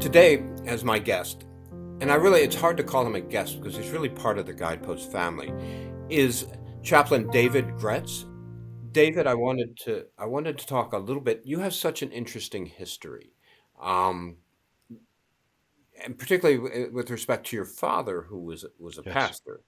Today, as my guest, and it's hard to call him a guest because he's really part of the Guidepost family, is Chaplain David Graetz. David, I wanted to talk a little bit. You have such an interesting history, um, and particularly with respect to your father, who was a Yes. pastor,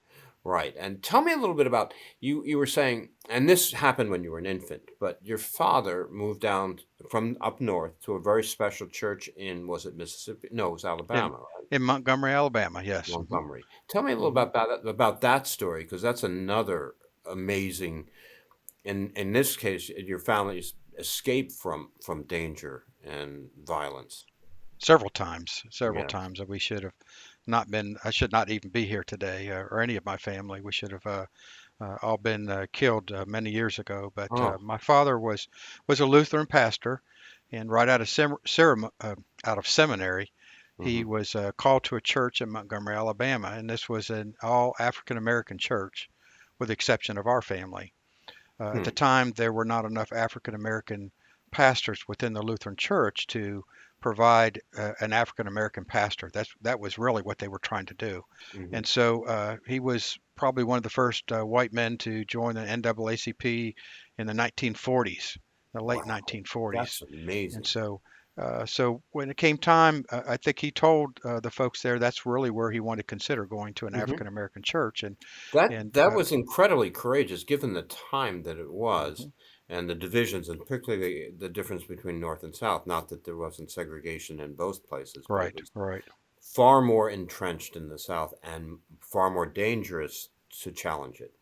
right? And tell me a little bit about you. You were saying, and this happened when you were an infant, but your father moved down from up north to a very special church in, was it Mississippi? No, it was In Alabama, right? in Montgomery, Alabama. Yes. Montgomery. Tell me a little Hmm. about that story, because that's another amazing. In this case, your family's escape from danger and violence. Several times. Several Yes. times that we should have not been. I should not even be here today, or any of my family. We should have all been killed many years ago. But Oh. my father was a Lutheran pastor, and right out of seminary, he Hmm. was called to a church in Montgomery, Alabama, and this was an all African American church, with the exception of our family. At the Hmm. time, there were not enough African American pastors within the Lutheran Church to provide an African American pastor. That was really what they were trying to do. Hmm. And so he was probably one of the first white men to join the NAACP in the 1940s, the late Wow, 1940s. that's And amazing. so when it came time, I think he told the folks there that's really where he wanted to consider going to an Hmm. African American church. And That and that was incredibly courageous, given the time that it was, mhm. and the divisions, and particularly the difference between North and South. Not that there wasn't segregation in both places, but it Right, was right. far more entrenched in the South and far more dangerous to challenge it.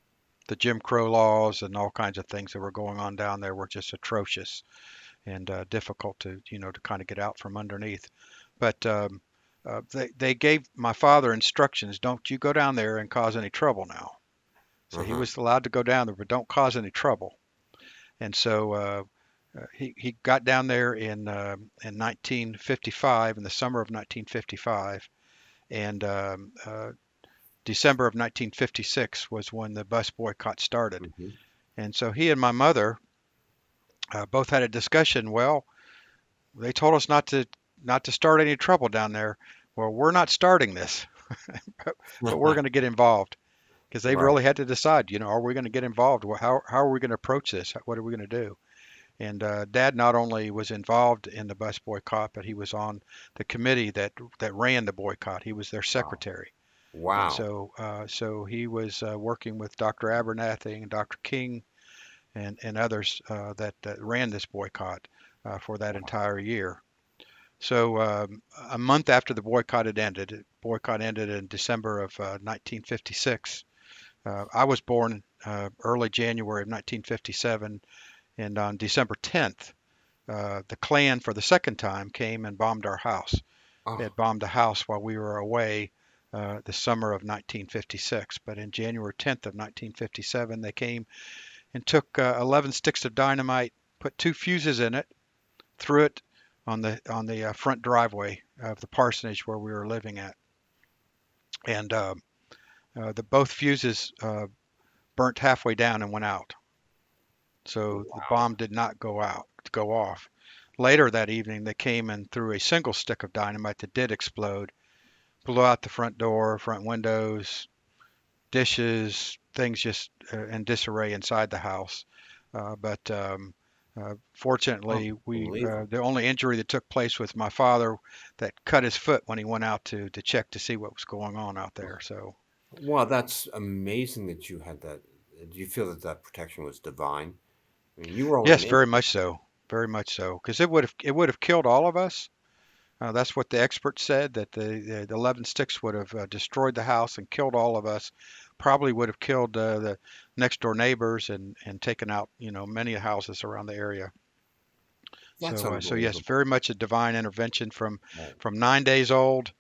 The Jim Crow laws and all kinds of things that were going on down there were just atrocious and difficult to to kind of get out from underneath. But they gave my father instructions: don't you go down there and cause any trouble now. So he Uh-huh. was allowed to go down there, but don't cause any trouble. And so he got down there in 1955, in the summer of 1955, and December of 1956 was when the bus boycott started. Hmm. And so he and my mother both had a discussion. Well, they told us not to start any trouble down there. Well, we're not starting this, but we're going to get involved because they Right. really had to decide. Are we going to get involved? How are we going to approach this? What are we going to do? And Dad not only was involved in the bus boycott, but he was on the committee that ran the boycott. He was their Wow. secretary, and Wow. so he was working with Dr. Abernathy and Dr. King and others that ran this boycott for that entire year. So a month after the boycott ended in December of 1956. I was born early January of 1957, and on December 10th, the Klan for the second time came and bombed our house. They Oh. had bombed the house while we were away the summer of 1956. But in January 10th of 1957, they came and took 11 sticks of dynamite, put two fuses in it, threw it on the front driveway of the parsonage where we were living at, and the both fuses burnt halfway down and went out. So the Wow. bomb did not go off. Later that evening, they came and threw a single stick of dynamite that did explode, blew out the front door, front windows, dishes, things just in disarray inside the house. But fortunately, Unbelievable. the only injury that took place was my father that cut his foot when he went out to check to see what was going on out there. So Wow, that's amazing that you had that. Do you feel that that protection was divine? I mean, you were only yes, an infant. very much so, because it would have killed all of us. That's what the experts said, that the 11 sticks would have destroyed the house and killed all of us. Probably would have killed the next door neighbors and taken out many houses around the area. That's So yes, unbelievable. very much a divine intervention from Right. 9 days old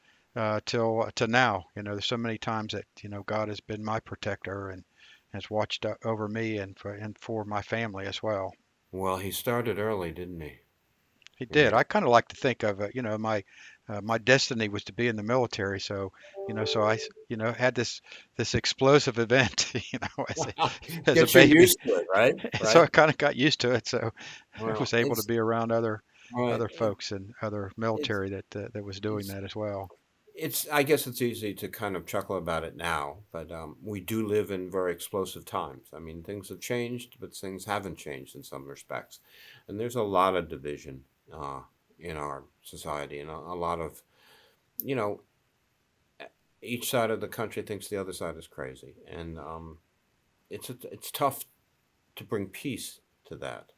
till to now. There's so many times that God has been my protector and has watched over me and for my family as well. Well, he started early, didn't he? He did. Yeah. I kind of like to think of my destiny was to be in the military. So so had this explosive event as a Get you baby. used to it, right? So Right? I kind of got used to it. So I Well, was able to be around other. Right. folks and other It's military that was doing it's that as well. it's I guess it's easy to kind of chuckle about it now, but we do live in very explosive times. I mean, things have changed, but things haven't changed in some respects, and there's a lot of division uh, in our society, and a lot of you know each side of the country thinks the other side is crazy, and it's tough to bring peace to that.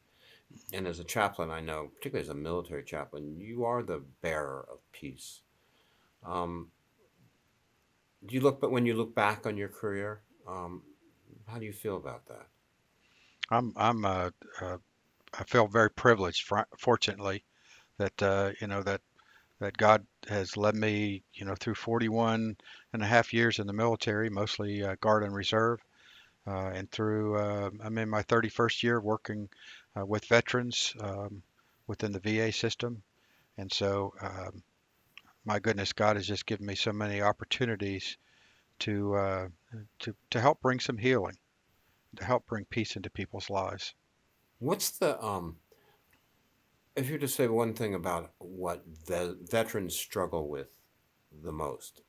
And as a chaplain, I know, particularly as a military chaplain, you are the bearer of peace. Um, do you look, but when you look back on your career, how do you feel about that? I'm uh, I feel very privileged, fortunately, that that God has led me, through 41 and a half years in the military, mostly Guard and Reserve, and through I'm in my 31st year working with veterans within the VA system, and so my goodness, God has just given me so many opportunities to to help bring some healing, to help bring peace into people's lives. What's the if you were to say one thing about what veterans struggle with the most,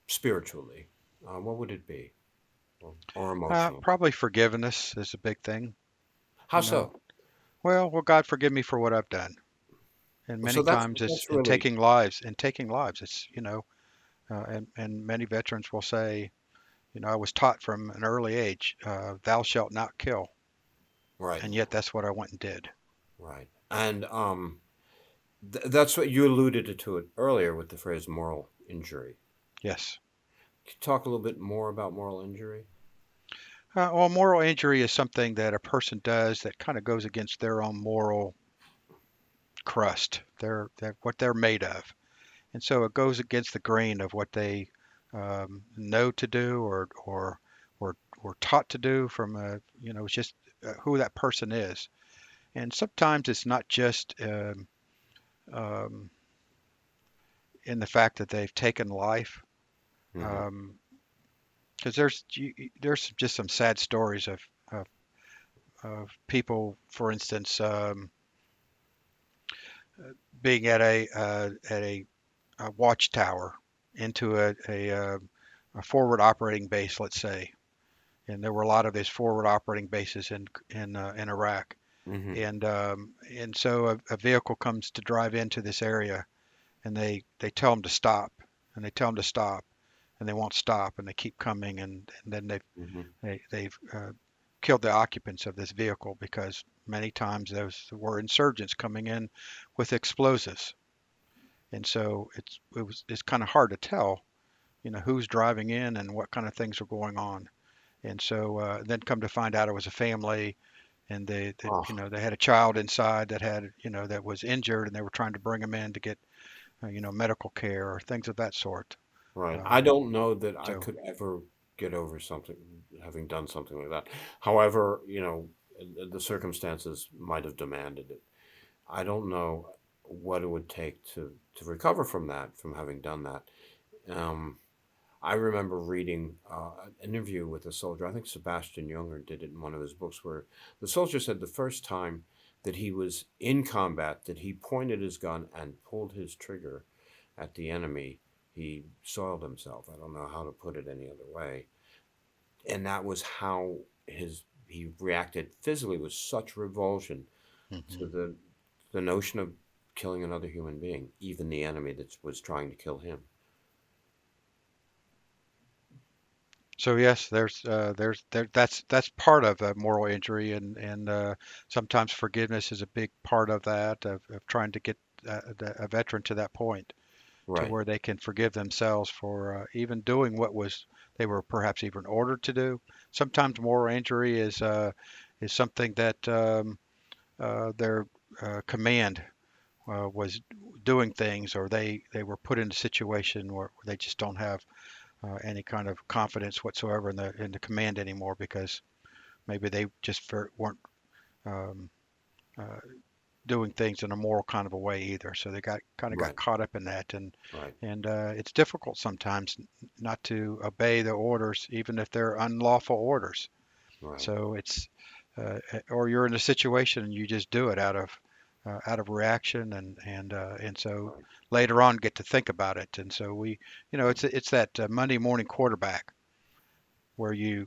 spiritually, what would it be, or emotionally? Probably forgiveness is a big thing, How you know. so? Well, God forgive me for what I've done. And So many times it's that's really in taking lives. And many veterans will say, I was taught from an early age, thou shalt not kill. right, And yet that's what I went and did. right, and that's what you alluded to it earlier with the phrase moral injury. Yes. Could you talk a little bit more about moral injury? Well, moral injury is something that a person does that kind of goes against their own moral crust, what they're made of. And so it goes against the grain of what they know to do or were taught to do from it's just who that person is. And sometimes it's not just um, in the fact that they've taken life, Hmm. because there's just some sad stories of people, for instance, being at a watchtower into a forward operating base, let's say, and there were a lot of these forward operating bases in Iraq, Hmm. and so a vehicle comes to drive into this area, and they tell them to stop, and they tell them to stop, and they won't stop, and they keep coming, and then Hmm. they've killed the occupants of this vehicle because many times those were insurgents coming in with explosives, and so it's kind of hard to tell, who's driving in and what kind of things are going on. And so then come to find out it was a family, and Oh, they had a child inside that had that was injured, and they were trying to bring him in to get medical care or things of that sort. right. I Um, don't know that I so could ever get over something, having done something like that. However, the circumstances might have demanded it. I don't know what it would take to recover from that, from having done that. Um, I remember reading an interview with a soldier. I think Sebastian Junger did it in one of his books, where the soldier said the first time that he was in combat, that he pointed his gun and pulled his trigger at the enemy, he soiled himself. I don't know how to put it any other way. And that was how he reacted physically, with such revulsion to mhm. the notion of killing another human being, even the enemy that was trying to kill him. So yes, that's part of a moral injury, and sometimes forgiveness is a big part of that, of trying to get a veteran to that point, to Right, where they can forgive themselves for even doing what was they were perhaps even ordered to do. Sometimes moral injury is something that their command was doing things, or they were put in a situation where they just don't have any kind of confidence whatsoever in the command anymore, because maybe they just weren't um, uh, doing things in a moral kind of a way either. So they got right, caught up in that, right, and it's difficult sometimes not to obey the orders, even if they're unlawful orders. right. So it's or you're in a situation and you just do it out of out of reaction, and so later on get to think about it. And so it's that Monday morning quarterback where you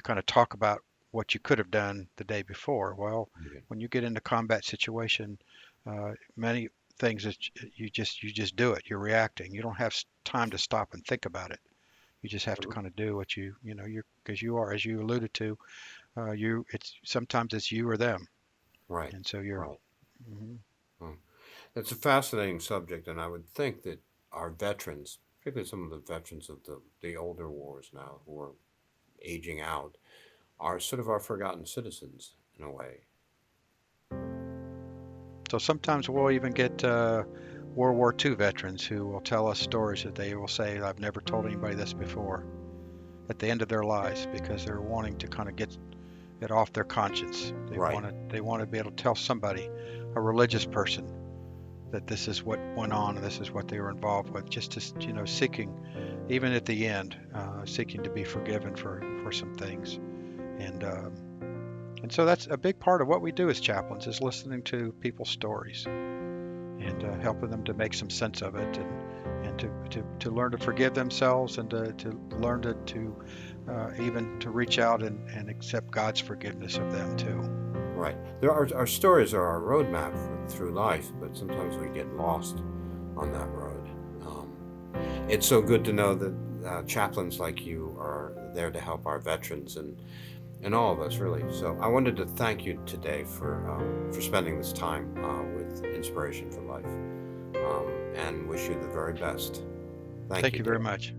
kind of talk about what you could have done the day before. Well, Okay. when you get into combat situation, many things that you just do it. You're reacting. You don't have time to stop and think about it. You just have to kind of do what you're because you are, as you alluded to, it's sometimes it's you or them, Right. and so you're. Right. Mhm. Well, it's a fascinating subject, and I would think that our veterans, particularly some of the veterans of the older wars now who are aging out, are sort of our forgotten citizens in a way. So sometimes we'll even get World War II veterans who will tell us stories that they will say, "I've never told anybody this before," at the end of their lives because they're wanting to kind of get it off their conscience. Right. They want to be able to tell somebody, a religious person, that this is what went on and this is what they were involved with, just to seeking, even at the end, seeking to be forgiven for some things. And so that's a big part of what we do as chaplains is listening to people's stories and helping them to make some sense of it and to learn to forgive themselves and to learn to even to reach out and accept God's forgiveness of them too. Right. Our stories are our roadmap through life, but sometimes we get lost on that road. Um, it's so good to know that chaplains like you are there to help our veterans and all of us, really. So I wanted to thank you today for spending this time with Inspiration for Life, and wish you the very best. Thank Thank you, you very Dave. much.